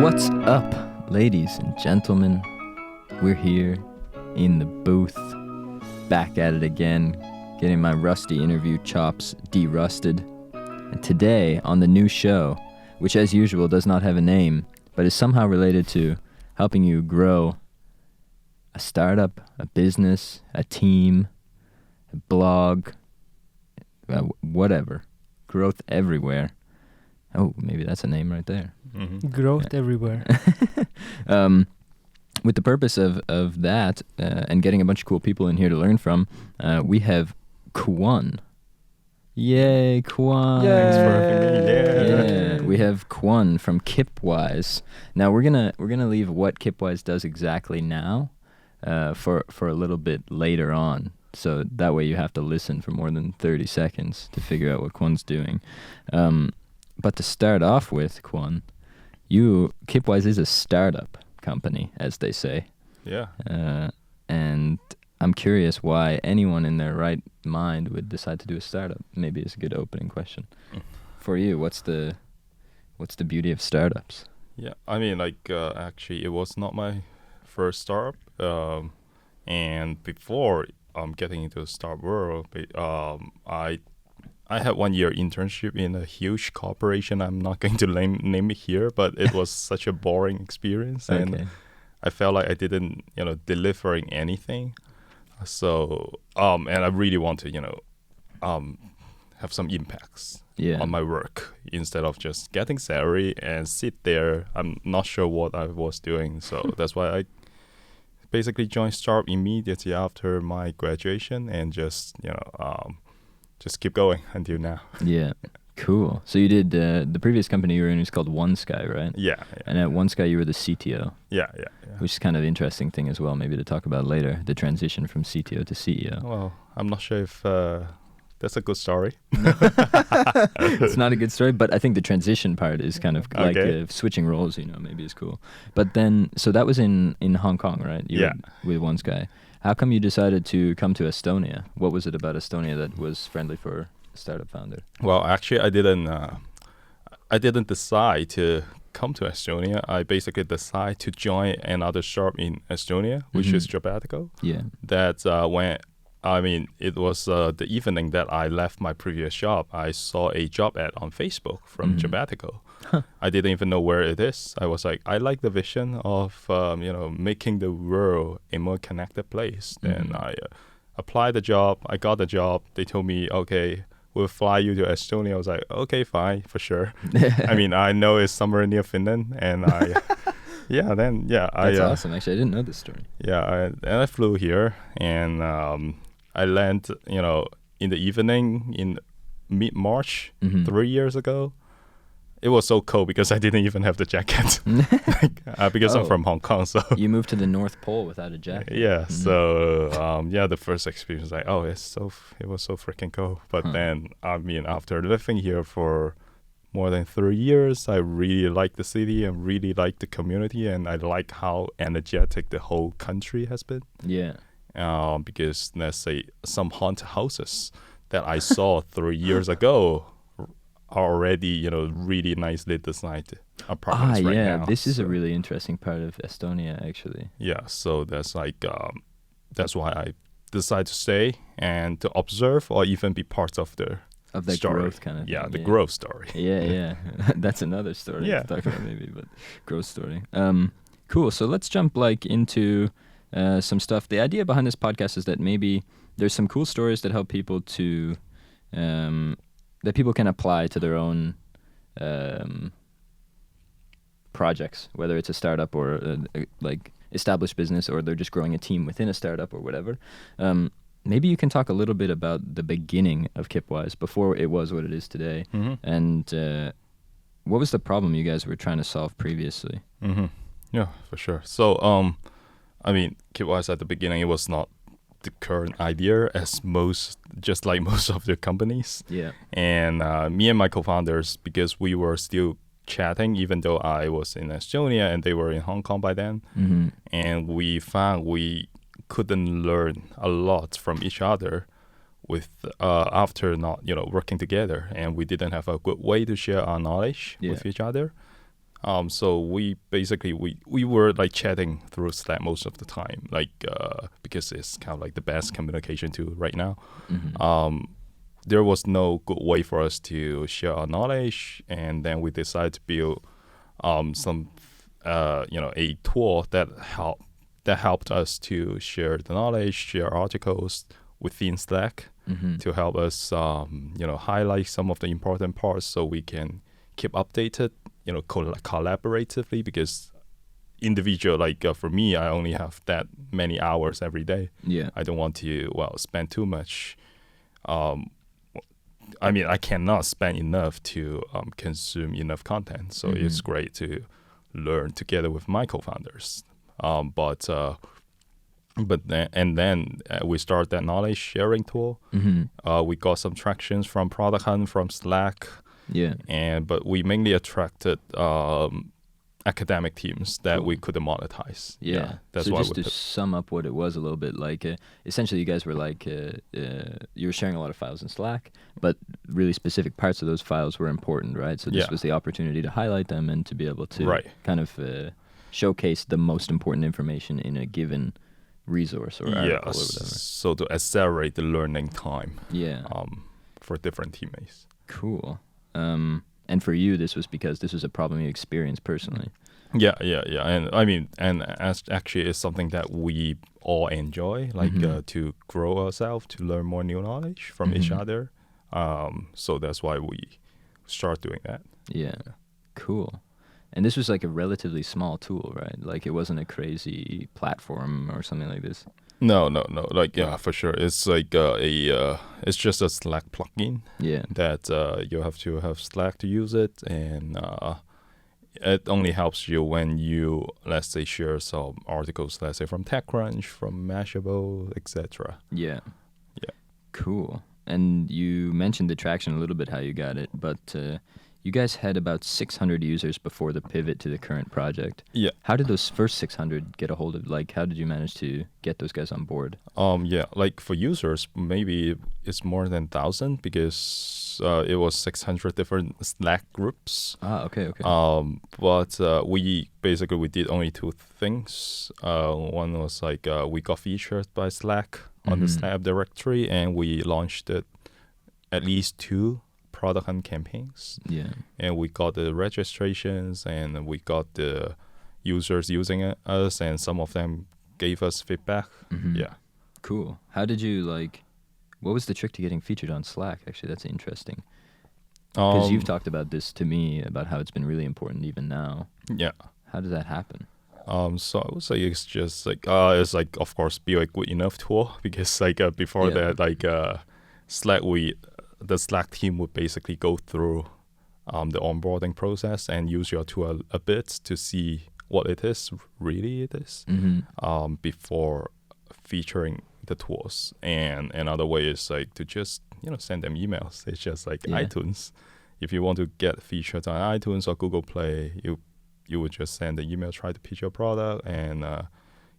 What's up, ladies and gentlemen? We're here in the booth, back at it again, getting my rusty interview chops de-rusted. And today, on the new show, which as usual does not have a name, but is somehow related to helping you grow a startup, a business, a team, a blog, whatever. Growth everywhere. Oh, maybe that's a name right there. Mm-hmm. Growth everywhere. With the purpose of that and getting a bunch of cool people in here to learn from, we have Kwun. Yay, Kwun! Thanks for having me. Yeah, we have Kwun from Kipwise. Now we're gonna leave what Kipwise does exactly now for a little bit later on. So that way you have to listen for more than 30 seconds to figure out what Kwun's doing. But to start off with, Kwun, Kipwise is a startup company, as they say. Yeah. And I'm curious why anyone in their right mind would decide to do a startup. Maybe it's a good opening question. For you, what's the beauty of startups? Yeah, I mean, actually, it was not my first startup. And before getting into the startup world, I had 1 year internship in a huge corporation. I'm not going to name it here, but it was such a boring experience, and I felt like I didn't, delivering anything. So, and I really want to, have some impacts on my work instead of just getting salary and sit there. I'm not sure what I was doing, so that's why I basically joined startup immediately after my graduation and just keep going until now. Yeah, cool. So you did the previous company you were in was called OneSky, right? Yeah. And at OneSky you were the CTO. Yeah. Which is kind of an interesting thing as well, maybe to talk about later, the transition from CTO to CEO. Well, I'm not sure if that's a good story. It's not a good story, but I think the transition part is kind of like switching roles, maybe is cool. But then, so that was in Hong Kong, right? You were with OneSky. How come you decided to come to Estonia? What was it about Estonia that was friendly for a startup founder? Well, actually, I didn't decide to come to Estonia. I basically decided to join another startup in Estonia, which is Jobatico. Yeah. That's it was the evening that I left my previous job. I saw a job ad on Facebook from Jobatico. I didn't even know where it is. I was like, I like the vision of making the world a more connected place. Then I applied the job. I got the job. They told me, okay, we'll fly you to Estonia. I was like, okay, fine, for sure. I know it's somewhere near Finland, and That's awesome. Actually, I didn't know this story. Yeah, and I flew here, and I landed, in the evening in mid-March 3 years ago. It was so cold because I didn't even have the jacket because I'm from Hong Kong. So you moved to the North Pole without a jacket. Yeah. So the first experience was like, it was so freaking cold. But then after living here for more than 3 years, I really like the city and really like the community, and I like how energetic the whole country has been. Yeah. Because let's say some haunted houses that I saw 3 years ago are already, really nicely designed apartments right now. This is a really interesting part of Estonia, actually. Yeah, so that's that's why I decided to stay and to observe or even be part of the story. Growth kind of thing. The growth story. Yeah. That's another story to talk about maybe, but growth story. Cool, so let's jump into some stuff. The idea behind this podcast is that maybe there's some cool stories that help people to that people can apply to their own projects, whether it's a startup or established business, or they're just growing a team within a startup or whatever. Maybe you can talk a little bit about the beginning of Kipwise before it was what it is today, and what was the problem you guys were trying to solve previously? Yeah, for sure. So, Kipwise at the beginning, it was not the current idea as most of the companies. Yeah. And me and my co-founders, because we were still chatting, even though I was in Estonia and they were in Hong Kong by then, and we found we couldn't learn a lot from each other with after not working together, and we didn't have a good way to share our knowledge with each other. So we basically we were like chatting through Slack most of the time, like because it's kind of like the best communication tool right now. There was no good way for us to share our knowledge, and then we decided to build some a tool that helped us to share the knowledge, share articles within Slack to help us highlight some of the important parts so we can keep updated, collaboratively, because individual, for me, I only have that many hours every day. Yeah. I don't want to spend too much. I cannot spend enough to consume enough content, so it's great to learn together with my co-founders. But then we start that knowledge sharing tool. We got some tractions from Product Hunt, from Slack. Yeah. But we mainly attracted academic teams that we couldn't monetize. Yeah. That's so why just to sum up what it was a little bit, essentially you guys were you were sharing a lot of files in Slack, but really specific parts of those files were important, right? So this was the opportunity to highlight them and to be able to kind of showcase the most important information in a given resource or article or whatever. So to accelerate the learning time. Yeah. For different teammates. Cool. And for you, this was because this was a problem you experienced personally. Yeah. And actually, it's something that we all enjoy, to grow ourselves, to learn more new knowledge from each other. So that's why we start doing that. Yeah. Cool. And this was a relatively small tool, right? It wasn't a crazy platform or something like this. No. For sure. It's it's just a Slack plugin. Yeah. That you have to have Slack to use it, and it only helps you when you, let's say, share some articles, let's say from TechCrunch, from Mashable, etc. Yeah. Cool. And you mentioned the traction a little bit, how you got it, but you guys had about 600 users before the pivot to the current project. Yeah. How did those first 600 get a hold of? How did you manage to get those guys on board? For users, maybe it's more than 1,000 because it was 600 different Slack groups. Okay. But we did only two things. One was we got featured by Slack on the Slack directory, and we launched it at least 2 Product Hunt campaigns. Yeah. And we got the registrations, and we got the users using us, and some of them gave us feedback. Yeah. Cool. How did you what was the trick to getting featured on Slack? Actually, that's interesting. Because you've talked about this to me, about how it's been really important even now. Yeah. How did that happen? So I would say it's just it's of course be a good enough tool, because before that Slack the Slack team would basically go through the onboarding process and use your tool a bit to see what it is before featuring the tools. And another way is to just send them emails. It's just iTunes. If you want to get featured on iTunes or Google Play, you would just send an email, try to pitch your product, and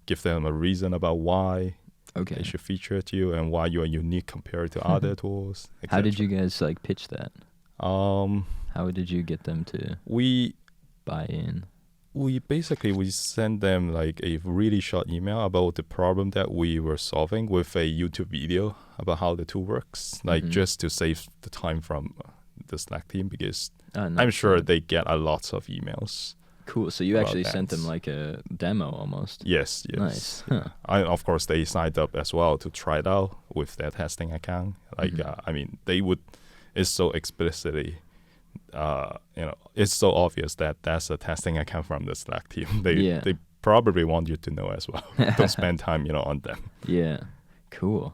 give them a reason about why they should feature it to you and why you are unique compared to other tools. How did you guys pitch that? How did you get them to buy in? We sent them a really short email about the problem that we were solving with a YouTube video about how the tool works, just to save the time from the Slack team, because I'm sure they get a lot of emails. Cool. So you actually sent them a demo almost. Yes. Nice. Of course, they signed up as well to try it out with their testing account. They would. It's so explicitly, it's so obvious that that's a testing account from the Slack team. They probably want you to know as well. Don't spend time, on them. Yeah. Cool.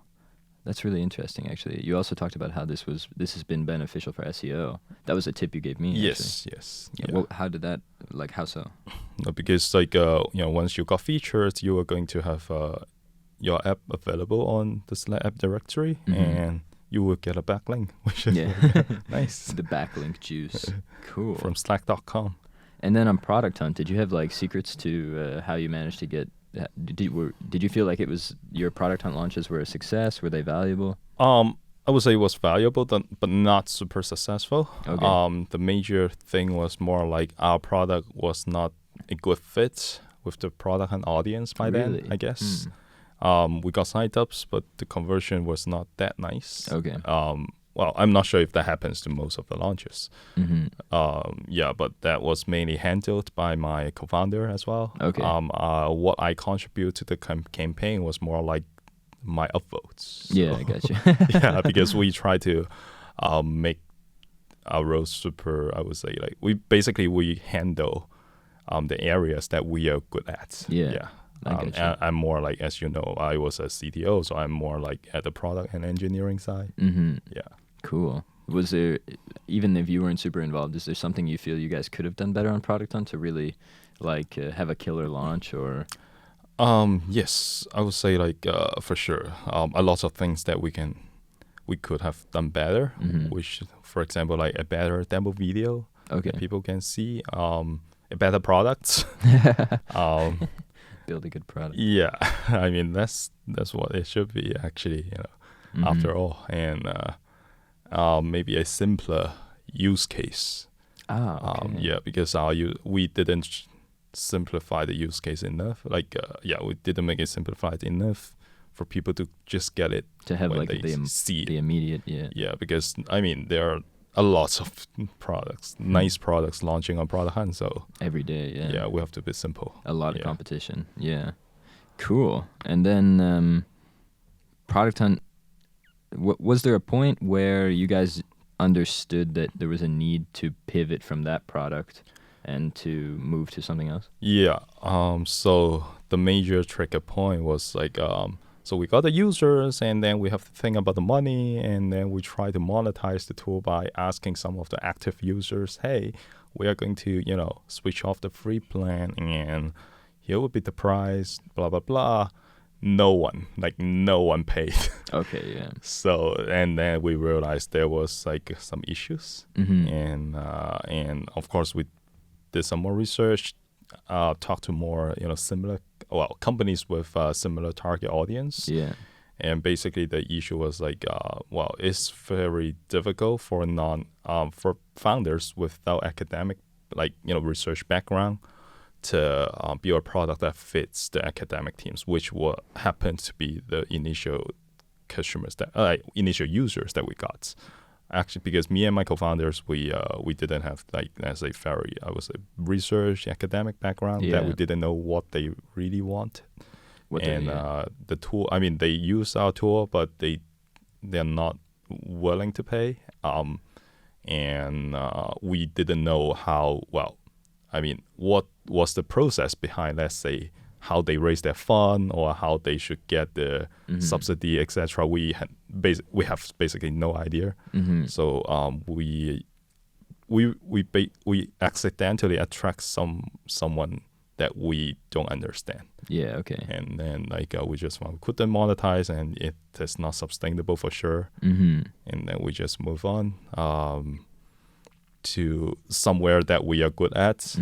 That's really interesting, actually. You also talked about how this has been beneficial for SEO. That was a tip you gave me. Yes. Yeah. Well, how did that? How so? Because once you got featured, you are going to have your app available on the Slack app directory, and you will get a backlink, which is nice. The backlink juice. Cool. From Slack.com. And then on Product Hunt, did you have secrets to how you managed to get? Did you feel like it was your Product Hunt launches were a success? Were they valuable? I would say it was valuable, but not super successful. Okay. The major thing was more like our product was not a good fit with the product and audience by Really? then, I guess. We got sign-ups, but the conversion was not that nice. Okay. Well, I'm not sure if that happens to most of the launches. Mm-hmm. But that was mainly handled by my co-founder as well. Okay. What I contribute to the campaign was more like my upvotes. Yeah, I got you. Yeah, because we try to make our roles super, I would say, like we handle the areas that we are good at. Yeah. I get you. I'm more like, as you know, I was a CTO, so I'm more like at the product and engineering side. Mm-hmm. Yeah. Cool. Was there, even if you weren't super involved, is there something you feel you guys could have done better on Product Hunt to really like have a killer launch or? Yes, I would say like for sure. A lot of things that we could have done better, which, for example, like a better demo video that people can see, a better product. Build a good product. Yeah, I mean that's what it should be actually, after all, and maybe a simpler use case. Okay. Yeah, because we didn't simplify the use case enough. Like, we didn't make it simplified enough for people to just get it to have when like they see the immediate. Yeah. Yeah, because I mean there are a lot of products, nice products launching on Product Hunt. So every day. Yeah. Yeah, we have to be simple. A lot of competition. Yeah. Cool. And then Product Hunt. Was there a point where you guys understood that there was a need to pivot from that product and to move to something else? Yeah. So the major trigger point was like, so we got the users, and then we have to think about the money, and then we try to monetize the tool by asking some of the active users, hey, we are going to, switch off the free plan, and here would be the price, blah, blah, blah. No one paid. Okay, yeah. So, and then we realized there was like some issues, and of course we did some more research, talked to more similar companies with similar target audience. Yeah. And basically the issue was like, it's very difficult for for founders without academic research background to build a product that fits the academic teams, which happened to be the initial customers initial users that we got. Actually, because me and my co-founders, we didn't have I would say research academic background, that we didn't know what they really want. The tool, I mean, they use our tool, but they're not willing to pay. We didn't know what was the process behind, let's say, how they raise their fund or how they should get the subsidy, etc. We have basically no idea. So we accidentally attract someone that we don't understand. Yeah. Okay. And then we just couldn't monetize, and it is not sustainable for sure. And then we just move on to somewhere that we are good at,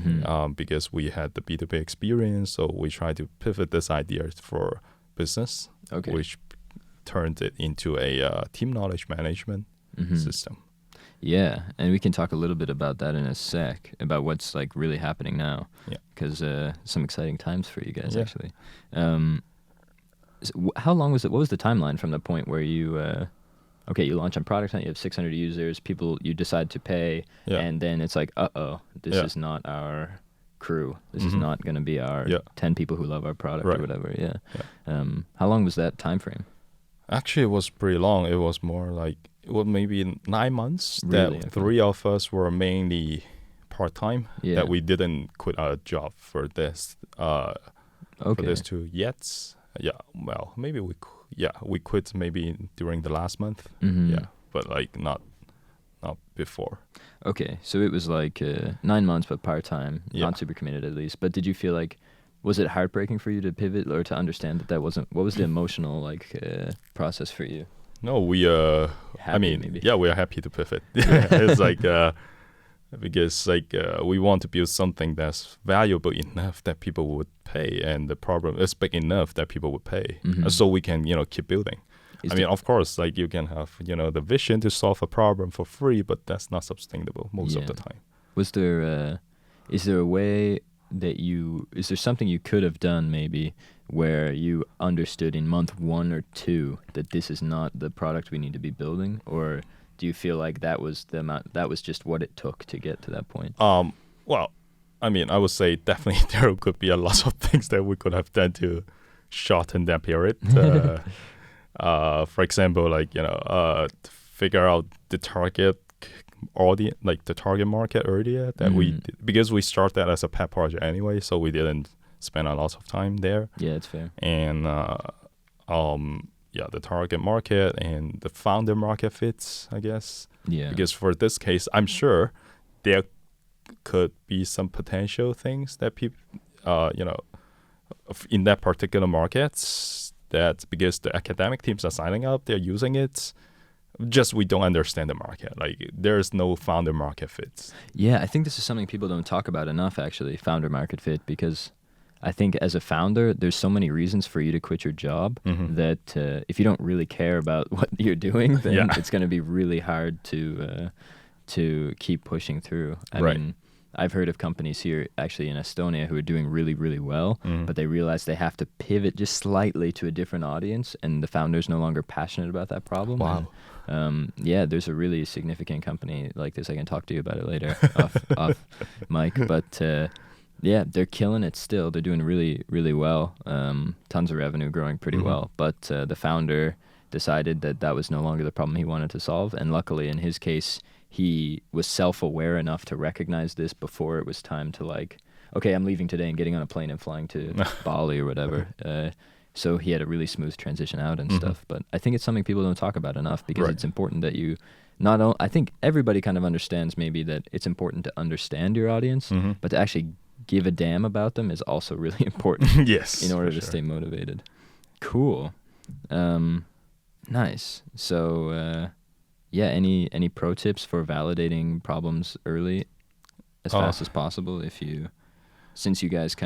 because we had the B2B experience. So we try to pivot this idea for business, which turned it into a team knowledge management system. Yeah, and we can talk a little bit about that in a sec, about what's like really happening now. Yeah. Because some exciting times for you guys, actually. So how long was it? What was the timeline from the point where you you launch on Product Hunt, you have 600 users, you decide to pay, and then it's like, this is not our crew. This is not going to be our 10 people who love our product or whatever. Yeah. How long was that time frame? Actually, it was pretty long. It was more like, it was maybe 9 months. Really? That 3 of us were mainly part-time, that we didn't quit our job for this. For this too yet. Yeah, well, maybe we quit maybe during the last month. Yeah, but not before. Okay, so it was like 9 months, but part-time, not super committed at least. But did you feel like, was it heartbreaking for you to pivot or to understand that wasn't, what was the emotional process for you? No, we maybe. we are happy to pivot. It's like because we want to build something that's valuable enough that people would pay, and the problem is big enough that people would pay, so we can keep building. I mean, of course, like you can have, the vision to solve a problem for free, but that's not sustainable most of the time. Was there, is there a way that is there something you could have done maybe where you understood in month 1 or 2 that this is not the product we need to be building? Or do you feel like that was just what it took to get to that point? Well, I mean, I would say definitely there could be a lot of things that we could have done to shorten that period. For example, like, figure out the target audience, like the target market earlier that because we started as a pet project anyway, so we didn't spend a lot of time there. Yeah, it's fair. And the target market and the founder market fits, I guess. Yeah. Because for this case, I'm sure there could be some potential things that people, in that particular markets, that because the academic teams are signing up, they're using it. Just we don't understand the market. Like there's no founder market fit. Yeah, I think this is something people don't talk about enough, actually, founder market fit, because I think as a founder, there's so many reasons for you to quit your job that if you don't really care about what you're doing, then it's going to be really hard to keep pushing through. I mean, I've heard of companies here actually in Estonia who are doing really, really well, but they realize they have to pivot just slightly to a different audience, and the founder's no longer passionate about that problem. Wow. And, there's a really significant company like this. I can talk to you about it later off mic, but they're killing it still. They're doing really, really well. Tons of revenue, growing pretty well. But the founder decided that was no longer the problem he wanted to solve, and luckily in his case, he was self-aware enough to recognize this before it was time to like, okay, I'm leaving today and getting on a plane and flying to Bali or whatever. So he had a really smooth transition out and stuff. But I think it's something people don't talk about enough because it's important that you I think everybody kind of understands maybe that it's important to understand your audience, but to actually give a damn about them is also really important. Yes. In order to stay motivated. Cool. Nice. So, any pro tips for validating problems early as fast as possible since you guys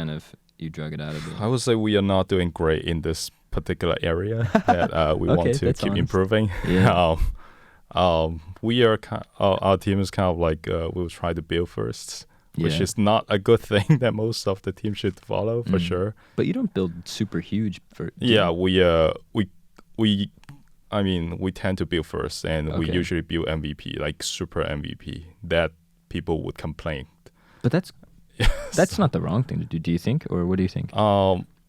you drug it out a bit? I would say we are not doing great in this particular area that we want to keep improving. Yeah. We are our team is kind of like we'll try to build first, which is not a good thing that most of the team should follow for sure. But you don't build super huge for. Yeah, we tend to build first, and we usually build MVP, like super MVP, that people would complain. But that's not the wrong thing to do. Do you think, or what do you think?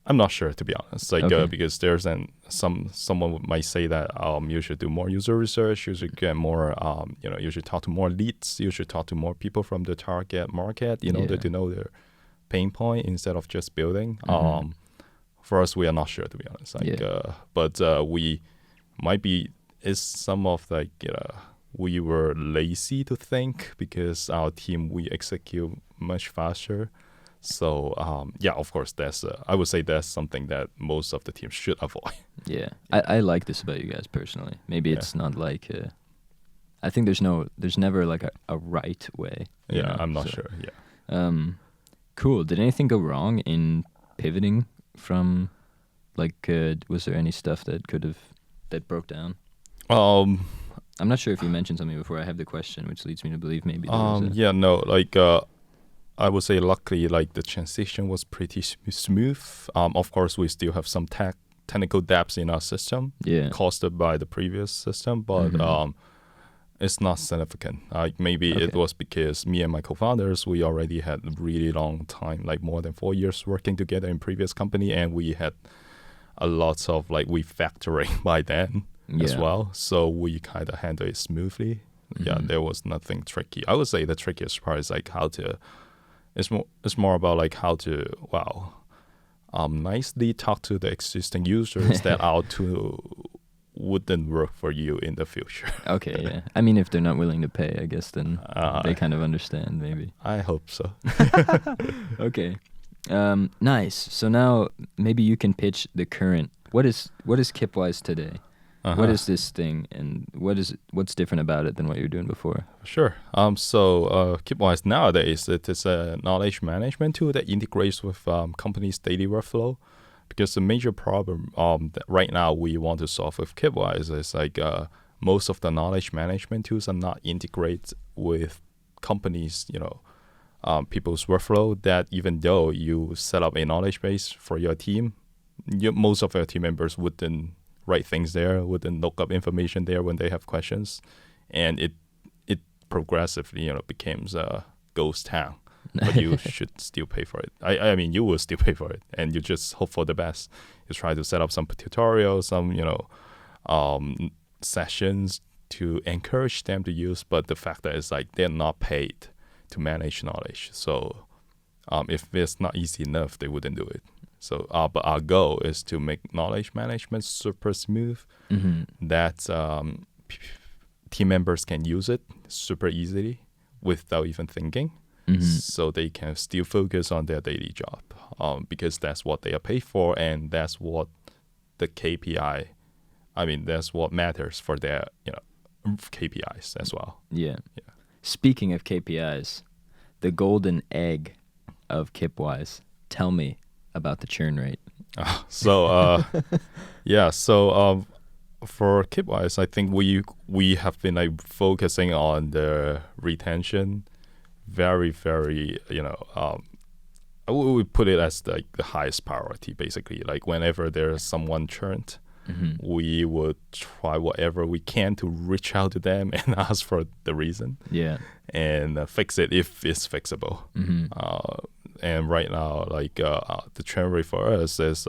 I'm not sure, to be honest. Like because there's someone might say that you should do more user research, you should get more you should talk to more leads, you should talk to more people from the target market in order to know their pain point instead of just building. For us, we are not sure, to be honest. But we might be some of we were lazy to think because our team we execute much faster. So of course I would say that's something that most of the teams should avoid. Yeah, I like this about you guys personally. Maybe it's not like I think there's never like a right way. I'm not sure. Yeah. Cool. Did anything go wrong in pivoting from was there any stuff that broke down? I'm not sure if you mentioned something before. I have the question, which leads me to believe maybe. I would say luckily, the transition was pretty smooth. Of course, we still have some technical depths in our system, caused by the previous system, but it's not significant. Maybe it was because me and my co-founders, we already had a really long time, more than 4 years working together in previous company, and we had a lot of refactoring by then as well. So we kind of handled it smoothly. Yeah, there was nothing tricky. I would say the trickiest part is how to. It's more about how to nicely talk to the existing users that our tool wouldn't work for you in the future. Okay, yeah. I mean, if they're not willing to pay, I guess then they kind of understand maybe. I hope so. Okay. Nice. So now maybe you can pitch the current. What is Kipwise today? What is this thing, and what's different about it than what you were doing before? Sure. So Kipwise nowadays, it is a knowledge management tool that integrates with companies' daily workflow. because the major problem that right now we want to solve with Kipwise is like most of the knowledge management tools are not integrated with companies, people's workflow, that even though you set up a knowledge base for your team, most of your team members wouldn't write things there, wouldn't look up information there when they have questions. And it progressively, becomes a ghost town. But you should still pay for it. I mean, you will still pay for it, and you just hope for the best. You try to set up some tutorials, some sessions to encourage them to use. But the fact that it's like they're not paid to manage knowledge. So if it's not easy enough, they wouldn't do it. So, but our goal is to make knowledge management super smooth. That team members can use it super easily without even thinking. So they can still focus on their daily job, because that's what they are paid for, and that's what the KPI. I mean, that's what matters for their KPIs as well. Yeah. Speaking of KPIs, the golden egg of Kipwise. Tell me about the churn rate. For Kipwise, I think we have been focusing on the retention. Very, very, I would put it as the highest priority, basically. Like whenever there's someone churned, we would try whatever we can to reach out to them and ask for the reason. Yeah. And fix it if it's fixable. And right now, the churn rate for us is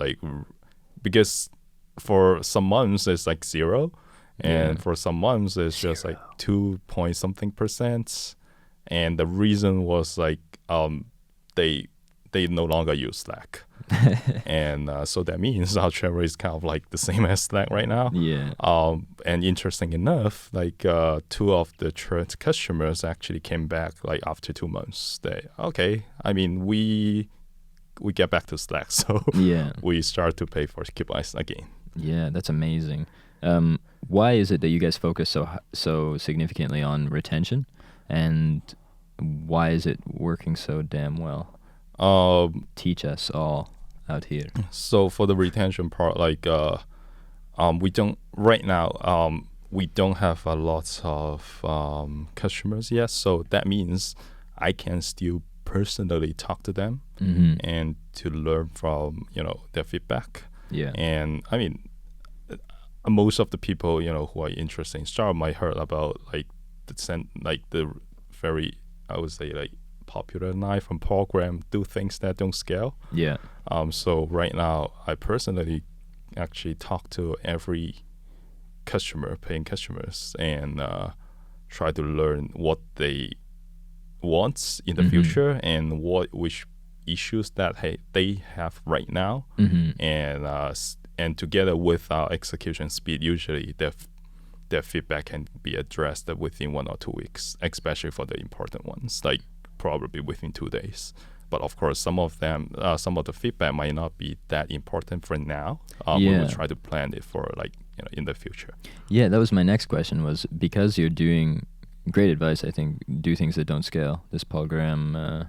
because for some months it's 0, and for some months it's just 2 point something %. And the reason was they no longer use Slack. And so that means our churn rate is kind of the same as Slack right now. Yeah. And interesting enough, 2 of the churned customers actually came back after 2 months. We get back to Slack, so we start to pay for Kipwise again. Yeah, that's amazing. Why is it that you guys focus so significantly on retention? And why is it working so damn well? Teach us all out here. So for the retention part, we don't right now. We don't have a lot of customers yet. So that means I can still personally talk to them and to learn from their feedback. Yeah. And I mean, most of the people who are interested in startup might heard about the very, I would say, popular knife and program, do things that don't scale. Yeah. So right now, I personally actually talk to every paying customers, and try to learn what they want in the future and which issues that they have right now, and together with our execution speed, usually their feedback can be addressed within 1 or 2 weeks, especially for the important ones, probably within 2 days. But of course, some of the feedback might not be that important for now. We will try to plan it for in the future. Yeah, that was my next question, was because you're doing great advice, I think, do things that don't scale. This program,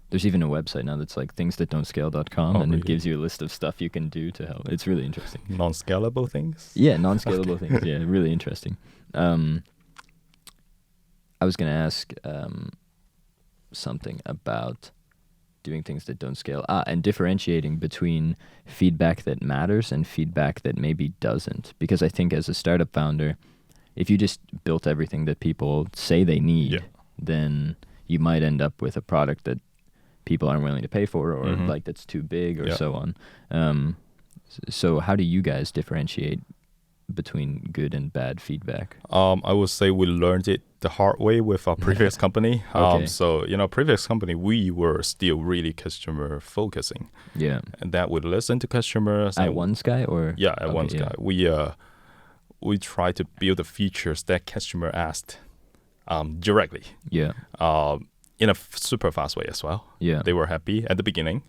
there's even a website now that's thingsthatdon'tscale.com, and it gives you a list of stuff you can do to help. It's really interesting. Non-scalable things? Yeah, non-scalable things. Yeah, really interesting. I was going to ask something about doing things that don't scale, and differentiating between feedback that matters and feedback that maybe doesn't. Because I think as a startup founder, if you just built everything that people say they need, then you might end up with a product that people aren't willing to pay for, or that's too big, or so on. So how do you guys differentiate between good and bad feedback? I would say we learned it the hard way with our previous company. Okay. So, previous company, we were still really customer focusing. Yeah. And that would listen to customers. At One Sky, or? Yeah, at One Sky. We try to build the features that customer asked directly. Yeah. In a super fast way as well. Yeah. They were happy at the beginning.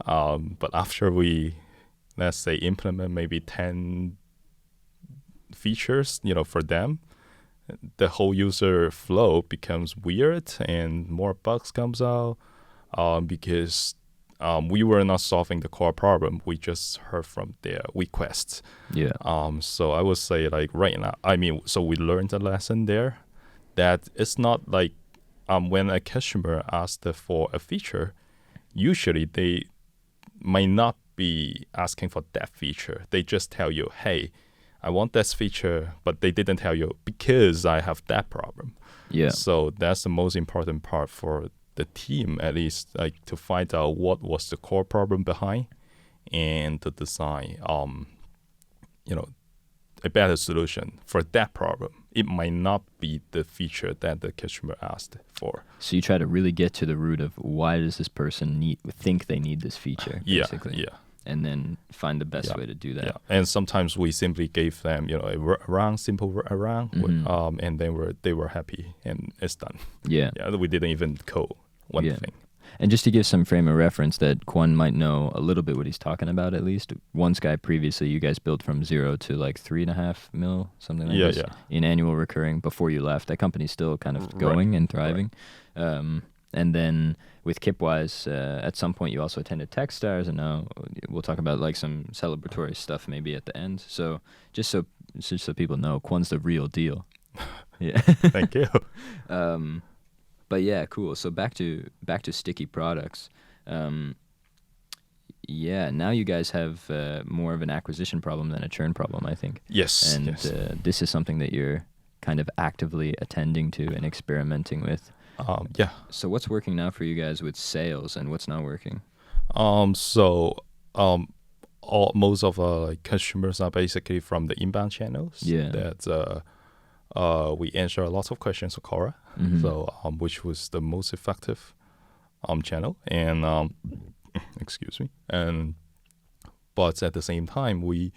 But after we, let's say, implement maybe 10 features, for them, the whole user flow becomes weird and more bugs comes out, because we were not solving the core problem. We just heard from their requests. Yeah. So I would say like right now, I mean, so we learned a lesson there that it's not like when a customer asks for a feature, usually they might not be asking for that feature. They just tell you, hey, I want this feature, but they didn't tell you because I have that problem. Yeah. So that's the most important part for the team, at least, like to find out what was the core problem behind and to design, a better solution for that problem. It might not be the feature that the customer asked for. So you try to really get to the root of why does this person think they need this feature, basically. Yeah. And then find the best way to do that. Yeah. And sometimes we simply gave them, a simple workaround, and they were happy and it's done. Yeah. Yeah. We didn't even code one thing. And just to give some frame of reference that Kwun might know a little bit what he's talking about, at least. One Sky previously, you guys built from 0 to like 3.5 mil, something like this, in annual recurring before you left. That company's still kind of going and thriving. Right. And then with Kipwise, at some point you also attended Techstars, and now we'll talk about like some celebratory stuff maybe at the end. So just so people know, Kwun's the real deal. Yeah. Thank you. But yeah, cool. So back to sticky products. Now you guys have more of an acquisition problem than a churn problem, I think. Yes. And this is something that you're kind of actively attending to and experimenting with. So what's working now for you guys with sales, and what's not working? Most of our customers are basically from the inbound channels. Yeah. That we answer lots of questions on Quora, so which was the most effective channel. And excuse me. But at the same time, we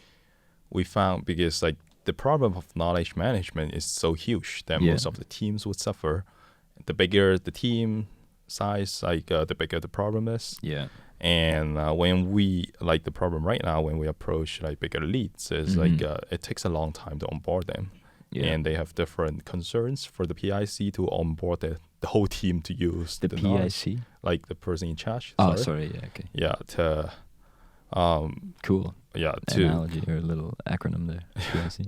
found, because like the problem of knowledge management is so huge that most of the teams would suffer. The bigger the team size, the bigger the problem is. Yeah. And when we, like the problem right now, when we approach like bigger leads, is it takes a long time to onboard them. Yeah. And they have different concerns for the PIC to onboard the whole team to use the PIC, like the person in charge. Oh, sorry. Yeah. Okay. Yeah. Cool. Yeah. Analogy or a little acronym there. PIC.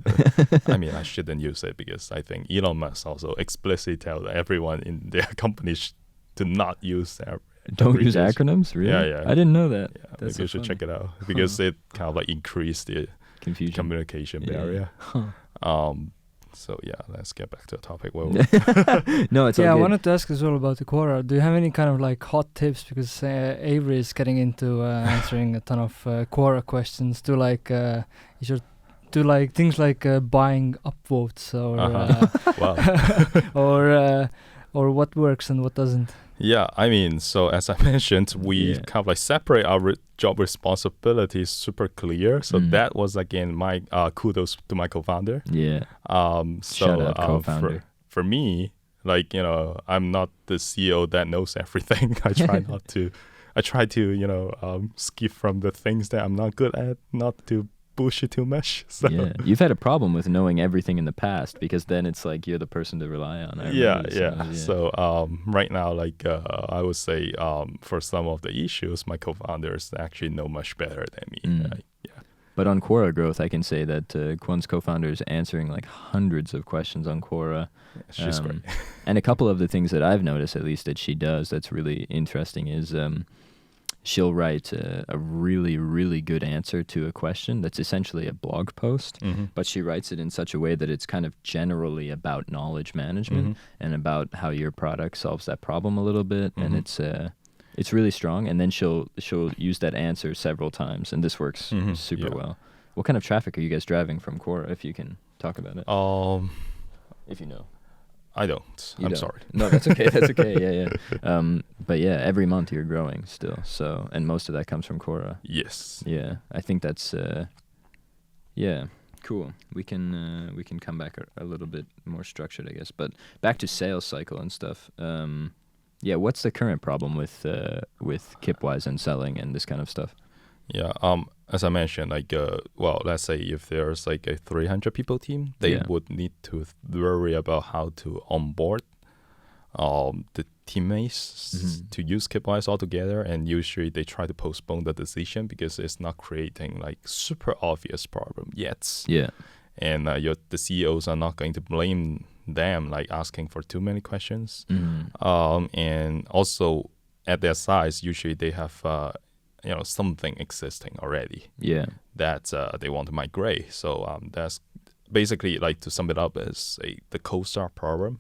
I mean, I shouldn't use it because I think Elon Musk also explicitly tells everyone in their companies to not use their. Don't use acronyms, really? Yeah. I didn't know that. Yeah, maybe you should check it out because it kind of like increased the confusion, communication barrier. So yeah, let's get back to the topic. No, it's I wanted to ask as well about the Quora. Do you have any kind of like hot tips? Because Avery is getting into answering a ton of Quora questions. Do like you should do like things like buying upvotes or or what works and what doesn't. Yeah, I mean, so as I mentioned, we kind of like separate our job responsibilities super clear. So that was again my kudos to my co-founder. Yeah. Shout out co-founder. For me, like, I'm not the CEO that knows everything. I try to skip from the things that I'm not good at, not to bullshit too much. So. Yeah, you've had a problem with knowing everything in the past because then it's like you're the person to rely on. So right now, like I would say, for some of the issues, my co-founders actually know much better than me. But on Quora growth, I can say that Kwun's co-founder is answering like hundreds of questions on Quora. She's great. And a couple of the things that I've noticed, at least that she does, that's really interesting is she'll write a really, really good answer to a question that's essentially a blog post, but she writes it in such a way that it's kind of generally about knowledge management and about how your product solves that problem a little bit, and it's really strong. And then she'll use that answer several times, and this works super well. What kind of traffic are you guys driving from Quora, if you can talk about it? If you know. I don't. I'm sorry. No, that's okay. That's okay. Yeah. But yeah, every month you're growing still. So, and most of that comes from Quora. Yes. Yeah, I think that's cool. We can come back a little bit more structured, I guess. But back to sales cycle and stuff. What's the current problem with Kipwise and selling and this kind of stuff? Yeah. As I mentioned, like, let's say if there's like a 300 people team, they would need to worry about how to onboard the teammates to use Kipwise altogether, and usually they try to postpone the decision because it's not creating like super obvious problem yet. Yeah. And the CEOs are not going to blame them like asking for too many questions. And also at their size, usually they have something existing already. Yeah. That they want to migrate. So that's basically, like, to sum it up, is the co-star problem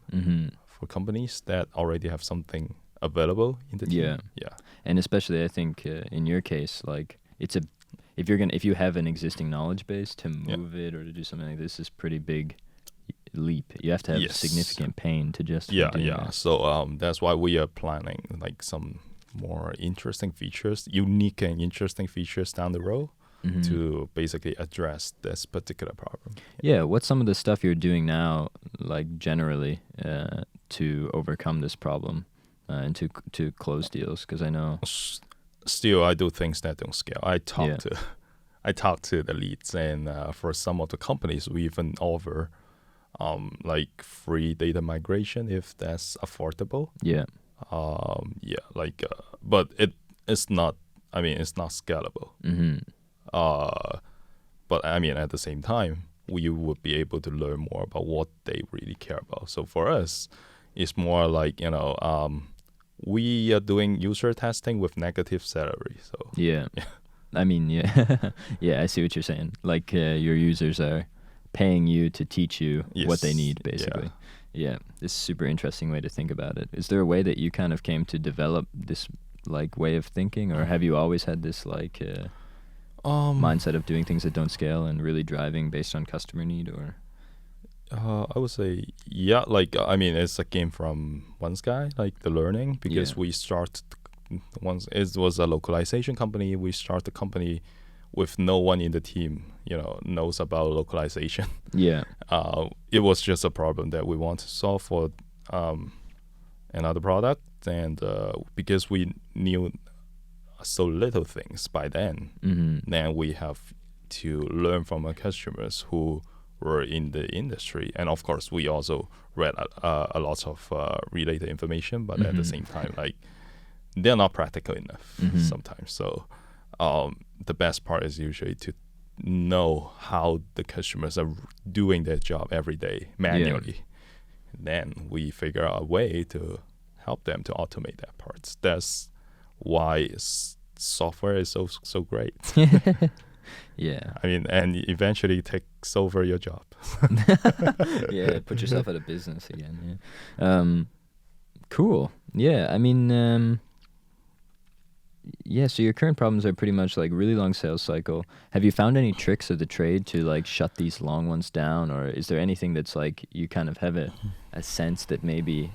for companies that already have something available in the team. Yeah. And especially, I think in your case, like, if you have an existing knowledge base, to move it or to do something like this is pretty big leap. You have to have significant pain to just do that. So that's why we are planning like some more interesting features, unique and interesting features down the road to basically address this particular problem. Yeah, what's some of the stuff you're doing now, like generally, to overcome this problem and to close deals? Because I know still I do things that don't scale. I talk to the leads, and for some of the companies we even offer like free data migration if that's affordable. But it's not, I mean, it's not scalable. But I mean, at the same time, we would be able to learn more about what they really care about. So for us, it's more like, we are doing user testing with negative salary. So I mean, yeah, I see what you're saying. Like your users are paying you to teach you what they need, basically. Yeah, this is a super interesting way to think about it. Is there a way that you kind of came to develop this like way of thinking, or have you always had this like mindset of doing things that don't scale and really driving based on customer need? Or I would say like I mean, it's a game from one guy, like the learning, because we start once it was a localization company. We start the company with no one in the team, knows about localization. It was just a problem that we want to solve for another product, and because we knew so little things by then, then we have to learn from our customers who were in the industry, and of course we also read a lot of related information, but at the same time, like, they're not practical enough sometimes. So the best part is usually to know how the customers are doing their job every day manually. Then we figure out a way to help them to automate that part. That's why software is so great. I mean, and eventually takes over your job. Put yourself out of business again. Cool. I mean, so your current problems are pretty much like really long sales cycle. Have you found any tricks of the trade to like shut these long ones down, or is there anything that's like you kind of have a sense that maybe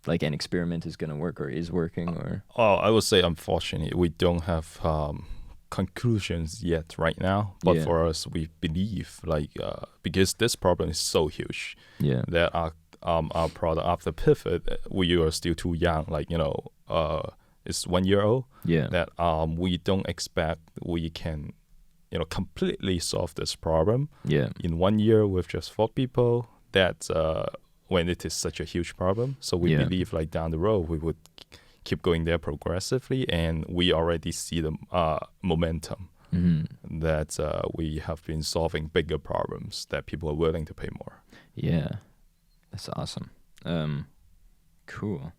like an experiment is going to work or is working? Or I would say, unfortunately, we don't have conclusions yet right now. But for us, we believe like because this problem is so huge that our product after pivot, we are still too young. Like it's 1 year old. That we don't expect we can completely solve this problem. In 1 year with just 4 people. That's when it is such a huge problem. So we believe like down the road we would keep going there progressively, and we already see the momentum that we have been solving bigger problems that people are willing to pay more. That's awesome. Cool.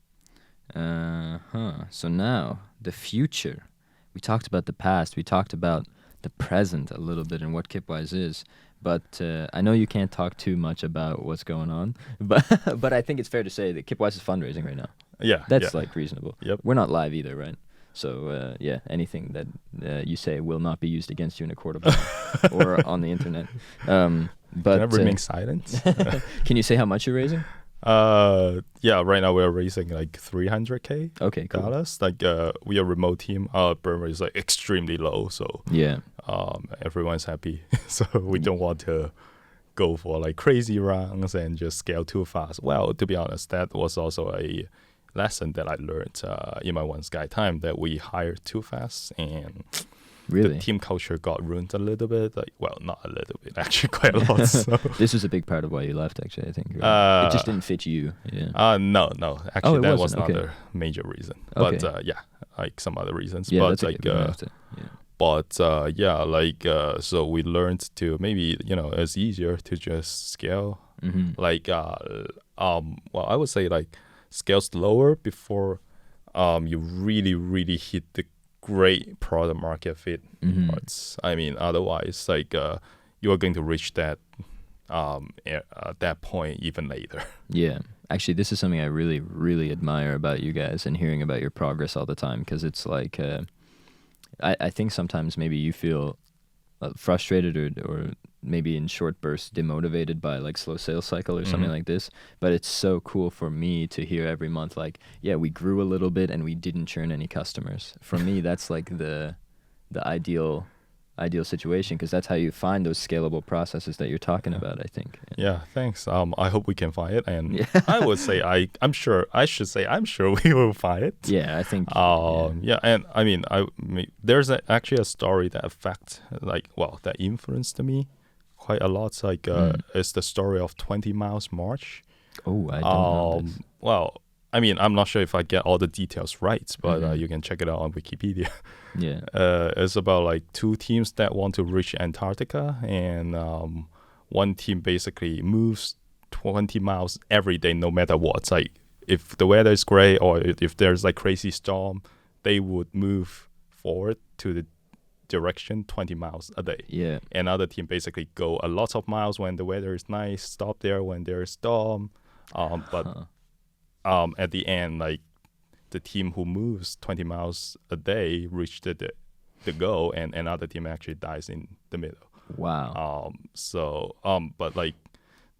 So now the future. We talked about the past. We talked about the present a little bit and what Kipwise is. But I know you can't talk too much about what's going on. But I think it's fair to say that Kipwise is fundraising right now. That's like reasonable. We're not live either, right? So anything that you say will not be used against you in a court of law or on the internet. But can I remain silent? Can you say how much you're raising? Right now we're raising like $300K. Okay, cool. Like we are a remote team. Our burn rate is like extremely low, so everyone's happy. So we don't want to go for like crazy rounds and just scale too fast. Well, to be honest, that was also a lesson that I learned in my one sky time, that we hired too fast, and Really? the team culture got ruined a little bit. Like, well, not a little bit, actually, quite a lot. So. This was a big part of why you left, actually, I think. Right? It just didn't fit you. Yeah. No. Actually, that was not okay. the major reason. Okay. But yeah, like some other reasons. Yeah, but that's like, okay. We don't have to. Yeah. but yeah, like so we learned to maybe it's easier to just scale. Mm-hmm. Like well, I would say like scale slower before you really hit the great product market fit Mm-hmm. parts. I mean, otherwise, like you are going to reach that that point even later. Yeah. Actually, this is something I really admire about you guys and hearing about your progress all the time, because it's like, I think sometimes maybe you feel frustrated or maybe in short bursts demotivated by like slow sales cycle or something like this. But it's so cool for me to hear every month, like, yeah, we grew a little bit and we didn't churn any customers. For me, that's like the ideal situation, because that's how you find those scalable processes that you're talking about, I think. Yeah, thanks. I hope we can find it, and I would say I'm sure we will find it. Yeah, I think. Yeah, and I mean, there's actually a story that that influenced me quite a lot. It's like it's the story of 20 Miles March. Oh, I don't know this. Well, I mean, I'm not sure if I get all the details right, but you can check it out on Wikipedia. Yeah. It's about like two teams that want to reach Antarctica, and one team basically moves 20 miles every day, no matter what. It's like if the weather is great or if there's like crazy storm, they would move forward to the direction 20 miles a day. Yeah. Another team basically go a lot of miles when the weather is nice, stop there when there's storm. But at the end, like the team who moves 20 miles a day reached the goal, and another team actually dies in the middle. Wow. But like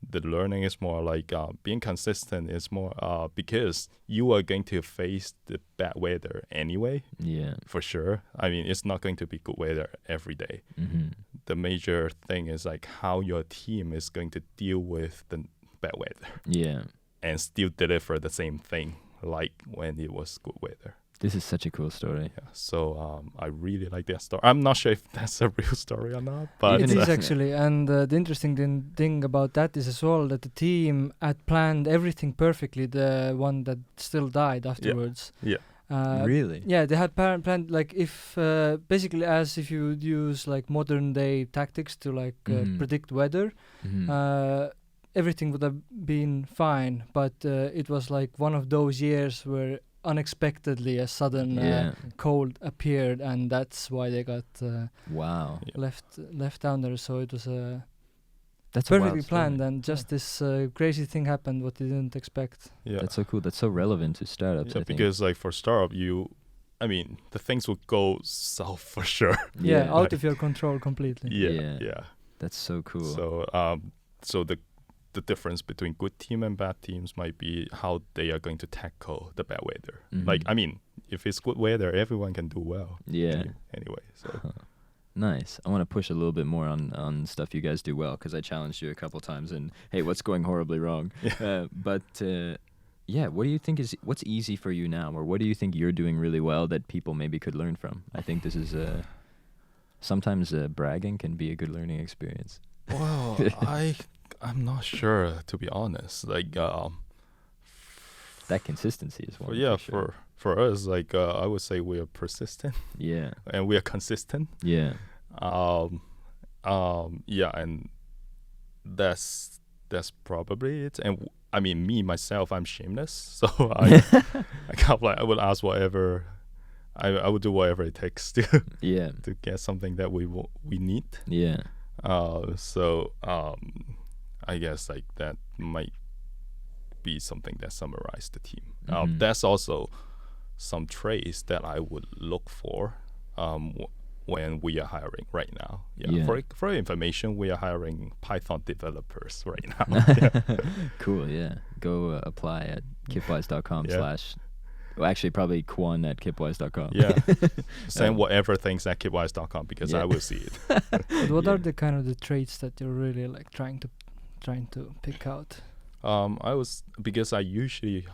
the learning is more like being consistent is more because you are going to face the bad weather anyway. Yeah. For sure. I mean, it's not going to be good weather every day. Mm-hmm. The major thing is like how your team is going to deal with the bad weather. Yeah. And still deliver the same thing like when it was good weather. This is such a cool story. Yeah, so I really like that story. I'm not sure if that's a real story or not, but it is actually. And the interesting thing about that is as well that the team had planned everything perfectly. The one that still died afterwards. Yeah. Really? Yeah, they had planned like if basically as if you would use like modern day tactics to like predict weather. Mm-hmm. Everything would have been fine, but it was like one of those years where unexpectedly a sudden cold appeared, and that's why they got left down there. So it was that's perfectly planned, and just this crazy thing happened what they didn't expect. Yeah, that's so cool. That's so relevant to startups. Yeah, because like for startup, I mean, the things would go south for sure. Yeah, out of your control completely. Yeah. That's so cool. So the difference between good team and bad teams might be how they are going to tackle the bad weather. Mm-hmm. Like, I mean, if it's good weather, everyone can do well. Yeah. Anyway, so. Nice. I want to push a little bit more on stuff you guys do well, because I challenged you a couple times and, hey, what's going horribly wrong? What do you think what's easy for you now? Or what do you think you're doing really well that people maybe could learn from? I think this is sometimes bragging can be a good learning experience. Well, I'm not sure, to be honest. Like that consistency is one. Yeah, for us, like I would say we are persistent. Yeah. And we are consistent. Yeah. Yeah, and that's probably it. And I mean, me myself, I'm shameless, so I kind of like I will ask whatever. I would do whatever it takes to to get something that we need. Yeah. I guess like that might be something that summarizes the team. Mm-hmm. That's also some traits that I would look for when we are hiring right now. For information, we are hiring Python developers right now. Cool. Yeah. Go apply at kipwise.com / well, actually, probably Kwun at Kipwise.com. Yeah. Send whatever things at Kipwise.com because I will see it. But what are the kind of the traits that you're really like trying to pick out? Because I usually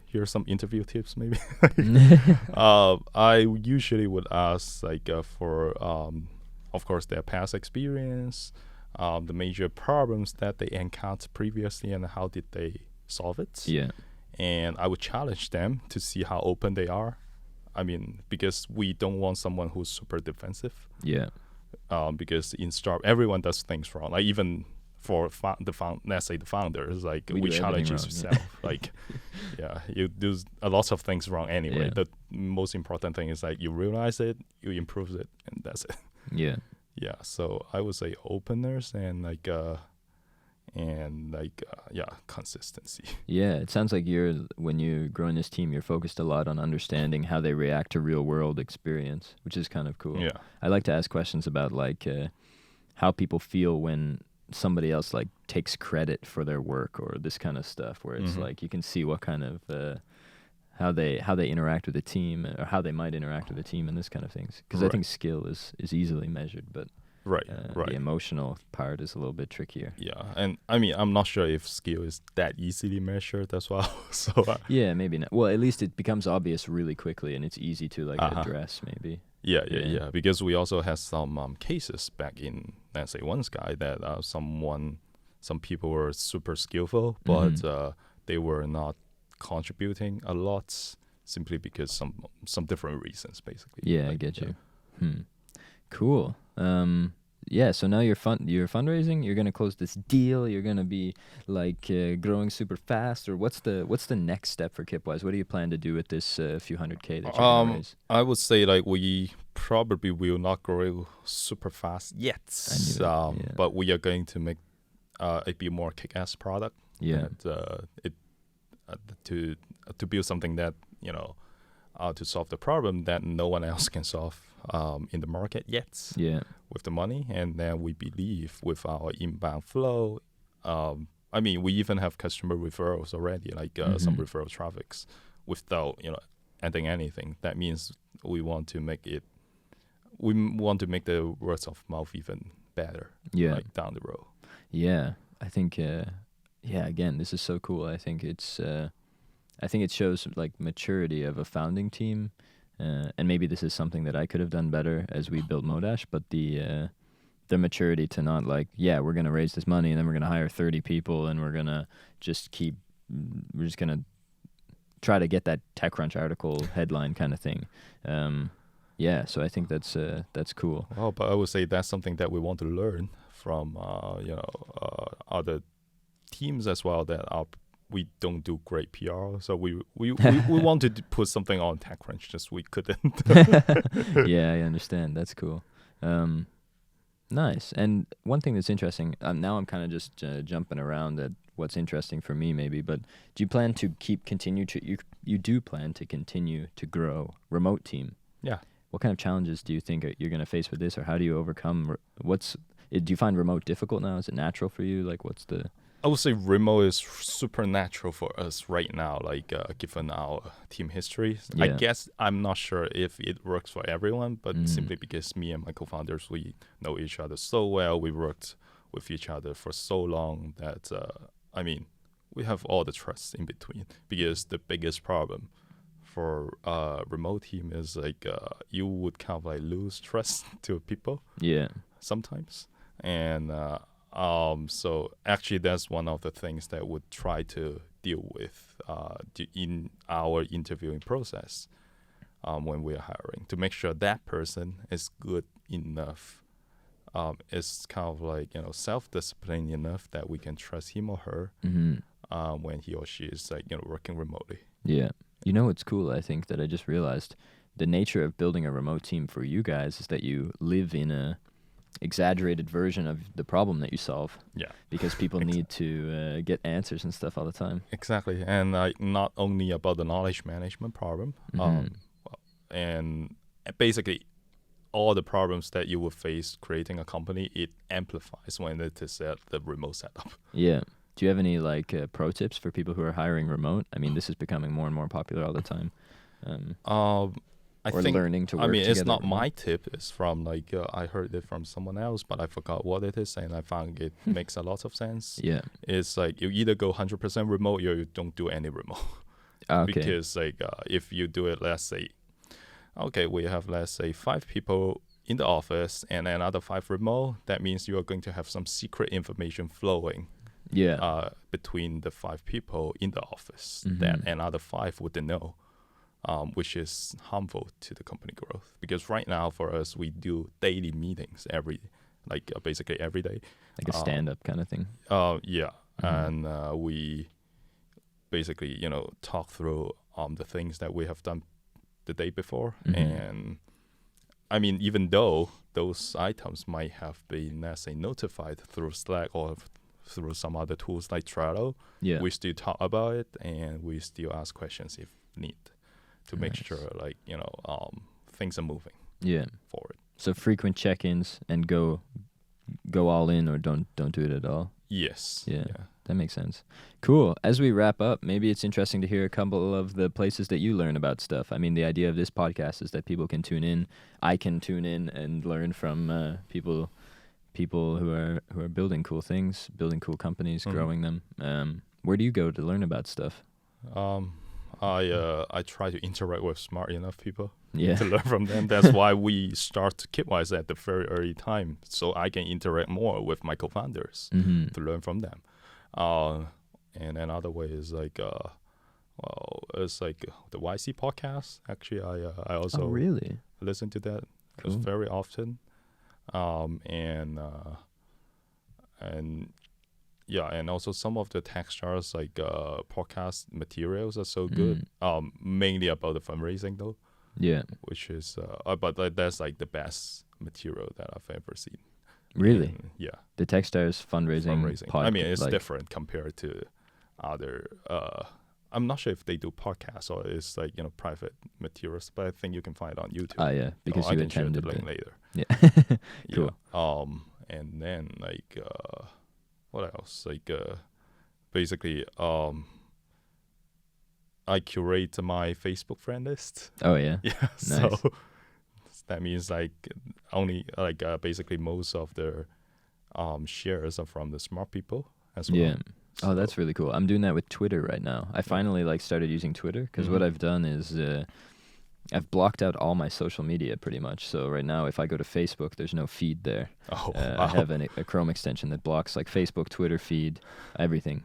here's some interview tips maybe. I usually would ask like for of course their past experience, the major problems that they encountered previously, and how did they solve it. Yeah. And I would challenge them to see how open they are. I mean, because we don't want someone who's super defensive. Yeah. Because in startup, everyone does things wrong. Like even for let's say the founders, like we challenge yourself. Yeah. Like, yeah, you do a lot of things wrong anyway. Yeah. The most important thing is like you realize it, you improve it, and that's it. Yeah. Yeah. So I would say openers and consistency. Yeah, it sounds like when you're growing this team, you're focused a lot on understanding how they react to real world experience, which is kind of cool. Yeah. I like to ask questions about like how people feel when somebody else like takes credit for their work or this kind of stuff, where it's like you can see what kind of how they interact with the team, or how they might interact with the team and this kind of things. Because I think skill is easily measured, but the emotional part is a little bit trickier. Yeah, and I mean, I'm not sure if skill is that easily measured as well. So yeah, maybe not. Well, at least it becomes obvious really quickly, and it's easy to like address maybe. Yeah. Because we also had some cases back in, let's say, one guy that some people were super skillful, but they were not contributing a lot simply because some different reasons, basically. Yeah, I get you. Cool. Yeah, so now you're fundraising, you're gonna close this deal, you're gonna be like growing super fast, or what's the next step for Kipwise? What do you plan to do with this few $100K that you're gonna raise? I would say like we probably will not grow super fast yet. But we are going to make it be a more kick-ass product. Yeah. And, to build something that to solve the problem that no one else can solve in the market yet. Yeah. With the money, and then we believe with our inbound flow, I mean, we even have customer referrals already, like some referral traffics, without adding anything. That means we want to make the words of mouth even better. Yeah. Like down the road. Yeah, I think. Again, this is so cool. I think it shows like maturity of a founding team. And maybe this is something that I could have done better as we built Modash, but the maturity to not like, we're going to raise this money and then we're going to hire 30 people and we're just going to try to get that TechCrunch article headline kind of thing. So I think that's cool. Well, but I would say that's something that we want to learn from, other teams as well that we don't do great PR, so we wanted to put something on TechCrunch, just we couldn't. Yeah, I understand. That's cool. Nice. And one thing that's interesting, now I'm kind of just jumping around at what's interesting for me maybe, but do you plan to you do plan to continue to grow remote team? Yeah. What kind of challenges do you think you're going to face with this, or how do you overcome, do you find remote difficult now? Is it natural for you? Like I would say remote is super natural for us right now, like given our team history. Yeah. I guess I'm not sure if it works for everyone, but simply because me and my co-founders, we know each other so well. We worked with each other for so long that, we have all the trust in between. Because the biggest problem for a remote team is like you would kind of like lose trust to people. Yeah. Sometimes. And so actually that's one of the things that would try to deal with in our interviewing process when we're hiring, to make sure that person is good enough, is kind of like self-disciplined enough that we can trust him or her when he or she is like working remotely. Yeah. What's cool, I think, that I just realized, the nature of building a remote team for you guys is that you live in a exaggerated version of the problem that you solve. Yeah. Because people need to get answers and stuff all the time. Exactly. And not only about the knowledge management problem, and basically all the problems that you would face creating a company, it amplifies when it is at the remote setup. Yeah. Do you have any pro tips for people who are hiring remote? I mean, this is becoming more and more popular all the time. learning to work together? It's not my tip. It's from like I heard it from someone else, but I forgot what it is, and I found it makes a lot of sense. Yeah. It's like you either go 100% remote or you don't do any remote. Okay. Because like if you do it, let's say, okay, we have, let's say, 5 people in the office and another 5 remote. That means you are going to have some secret information flowing. Yeah. Between the 5 people in the office Mm-hmm. that another 5 wouldn't know, which is harmful to the company growth. Because right now for us, we do daily meetings basically every day. Like a stand-up kind of thing. Yeah. Mm-hmm. And we basically, talk through the things that we have done the day before. Mm-hmm. And I mean, even though those items might have been, let's say, notified through Slack or through some other tools like Trello, Yeah. we still talk about it and we still ask questions if need to make sure things are moving forward. So frequent check-ins and go all in or don't do it at all. Yes. Yeah. That makes sense. Cool. As we wrap up, maybe it's interesting to hear a couple of the places that you learn about stuff. I mean, the idea of this podcast is that people can tune in. I can tune in and learn from people who are building cool things, building cool companies, growing them. Where do you go to learn about stuff? I try to interact with smart enough people to learn from them. That's why we start Kipwise at the very early time, so I can interact more with my co-founders to learn from them. And another way is like, it's like the YC podcast. Actually, I also really listen to that cool. very often. And also some of the Techstars like podcast materials are so good. Mainly about the fundraising though. Yeah. Which is but that's like the best material that I've ever seen. Really? And, yeah. The Techstars fundraising. I mean, it's different compared to other. I'm not sure if they do podcasts or it's like private materials, but I think you can find it on YouTube. Yeah, because you I can share the link it. later. Yeah. Cool. Yeah. And then like what else? Like basically I curate my Facebook friend list. Oh yeah. Yeah. Nice. So that means like only like basically most of the shares are from the smart people as well. Yeah. Oh, that's really cool. I'm doing that with Twitter right now. I finally started using Twitter because what I've done is I've blocked out all my social media pretty much. So right now, if I go to Facebook, there's no feed there. Oh, I have a Chrome extension that blocks like Facebook, Twitter feed, everything.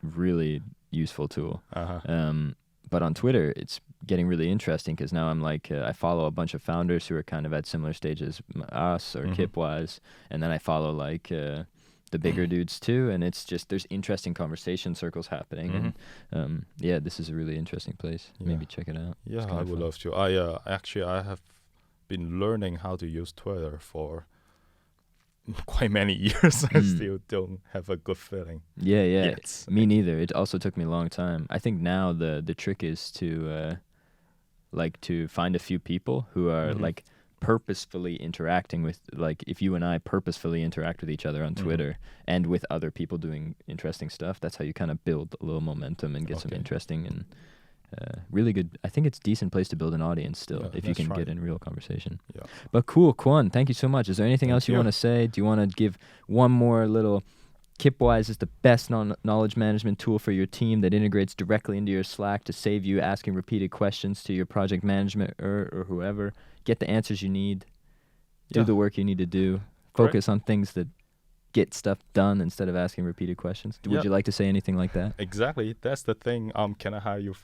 Really useful tool. But on Twitter, it's getting really interesting because now I'm like, I follow a bunch of founders who are kind of at similar stages, us or Kipwise, and then I follow like the bigger dudes too, and it's just there's interesting conversation circles happening, and this is a really interesting place. Yeah. Maybe check it out. Yeah, I would love to. I have been learning how to use Twitter for quite many years. I still don't have a good feeling. Yeah. Me neither. It also took me a long time. I think now the trick is to to find a few people who are like purposefully interacting with, like if you and I purposefully interact with each other on Twitter and with other people doing interesting stuff, that's how you kind of build a little momentum and get some interesting and really good. I think it's a decent place to build an audience still if you can get in real conversation. Yeah. But cool, Kwun, thank you so much. Is there anything else you want to say? Do you want to give one more little? Kipwise is the best knowledge management tool for your team that integrates directly into your Slack to save you asking repeated questions to your project management or whoever. Get the answers you need. Do the work you need to do. Focus on things that get stuff done instead of asking repeated questions. Would you like to say anything like that? Exactly. That's the thing. Can I hire you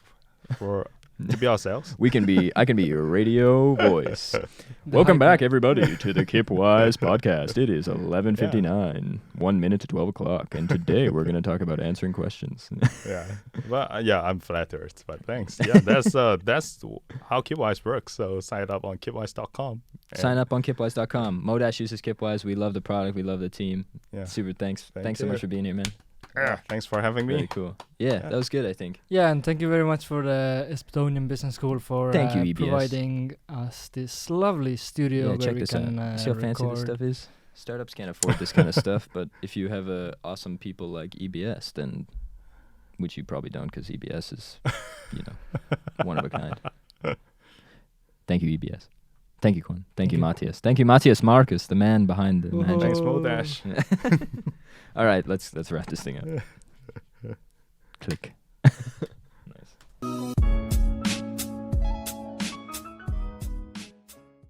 to be ourselves? I can be your radio voice. Welcome back, everybody, to the Kipwise podcast. It is 11:59, 1 minute to 12 o'clock, and today we're going to talk about answering questions. Well, I'm flattered, but thanks. Yeah, that's how Kipwise works. So sign up on kipwise.com. Sign up on Kipwise.com. Modash uses Kipwise. We love the product. We love the team. Yeah. Super. Thanks so much for being here, man. Yeah, thanks for having me. Very cool. Yeah, that was good, I think. Yeah, and thank you very much for the Estonian Business School for providing us this lovely studio where we can See how fancy this stuff is? Startups can't afford this kind of stuff, but if you have awesome people like EBS, then, which you probably don't because EBS is, one of a kind. Thank you, EBS. Thank you, Kwun. Thank you, you. Matthias. Thank you, Matthias Marcus, the man behind the magic. Thanks, Modash. All right, let's wrap this thing up. Click.